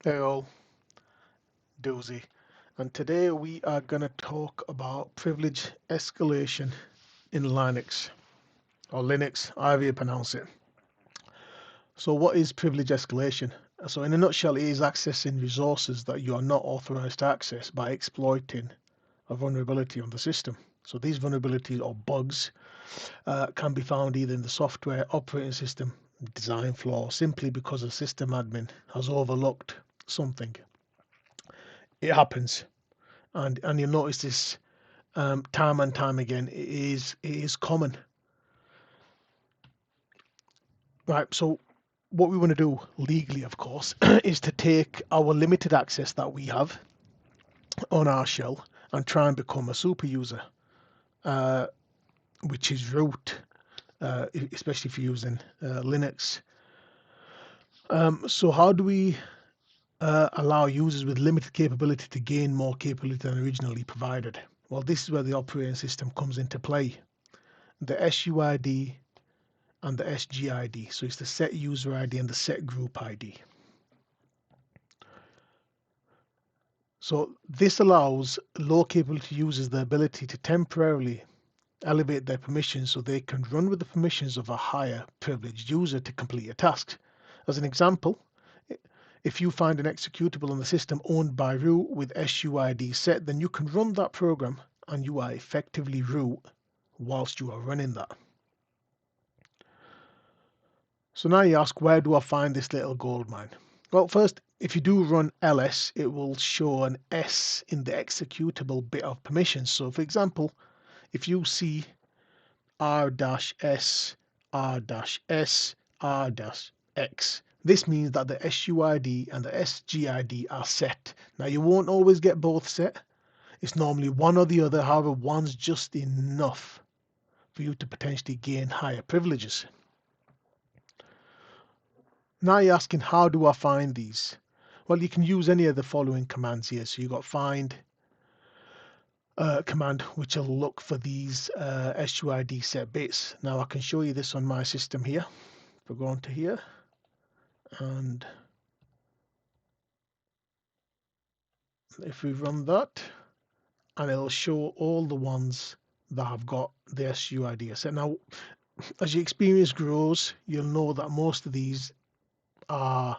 Hey all, Doozy, and today we are going to talk about privilege escalation in Linux or Linux, however you pronounce it. So, what is privilege escalation? So, in a nutshell, it is accessing resources that you are not authorized to access by exploiting a vulnerability on the system. So, these vulnerabilities or bugs can be found either in the software, operating system, design flaw, simply because a system admin has overlooked something. It happens, and you'll notice this time and time again. It is common, right? So what we want to do legally, of course, is to take our limited access that we have on our shell and try and become a super user, uh, which is root, especially if you're using Linux. So how do we allow users with limited capability to gain more capability than originally provided? Well, this is where the operating system comes into play. The SUID and the SGID. So it's the set user ID and the set group ID. So this allows low capability users the ability to temporarily elevate their permissions so they can run with the permissions of a higher privileged user to complete a task. As an example, if you find an executable on the system owned by root with SUID set, then you can run that program and you are effectively root whilst you are running that. So now you ask, where do I find this little gold mine? Well, first, if you do run ls, it will show an S in the executable bit of permissions. So for example, if you see r-s, r-s, r-x, this means that the SUID and the SGID are set. Now you won't always get both set. It's normally one or the other. However, one's just enough for you to potentially gain higher privileges. Now you're asking, how do I find these? Well, you can use any of the following commands here. So you've got find command, which will look for these SUID set bits. Now I can show you this on my system here. If we go on to here, and if we run that, and it'll show all the ones that have got the SUID set. Now, as your experience grows, you'll know that most of these are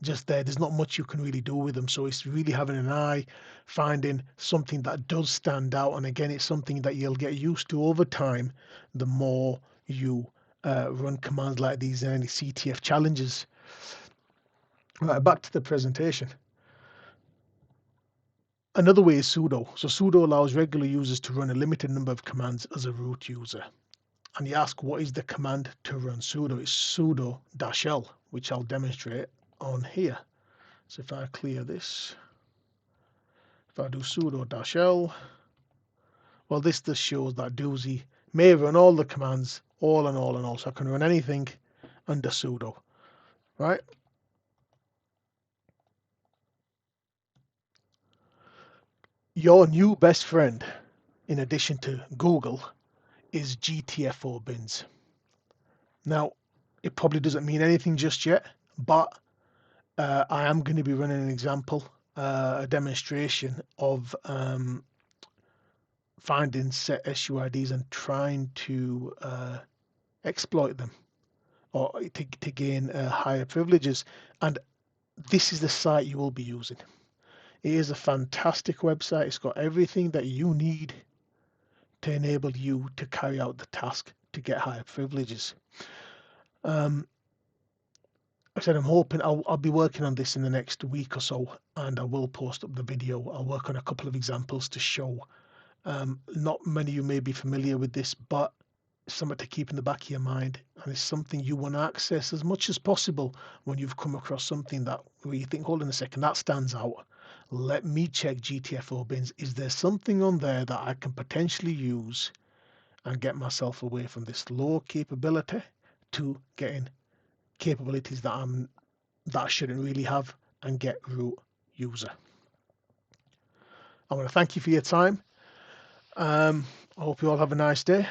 just there. There's not much you can really do with them. So it's really having an eye, finding something that does stand out. And again, it's something that you'll get used to over time, the more you run commands like these and any CTF challenges. Right, back to the presentation. Another way is sudo. So sudo allows regular users to run a limited number of commands as a root user. And you ask, what is the command to run sudo? It's sudo-l, which I'll demonstrate on here. So if I clear this, if I do sudo-l, well, this just shows that Doozy may run all the commands, all and all and all. So I can run anything under sudo, right? Your new best friend, in addition to Google, is GTFO Bins. Now, it probably doesn't mean anything just yet, but I am going to be running an example, a demonstration of finding set SUIDs and trying to exploit them or to gain higher privileges. And this is the site you will be using. It is a fantastic website. It's got everything that you need to enable you to carry out the task to get higher privileges. I said I'm hoping I'll be working on this in the next week or so, and I will post up the video. I'll work on a couple of examples to show. Not many of you may be familiar with this, but it's something to keep in the back of your mind, and it's something you want to access as much as possible when you've come across something that where you think, hold on a second, that stands out. Let me check GTFO bins. Is there something on there that I can potentially use and get myself away from this low capability to getting capabilities that I shouldn't really have and get root user. I want to thank you for your time. I hope you all have a nice day.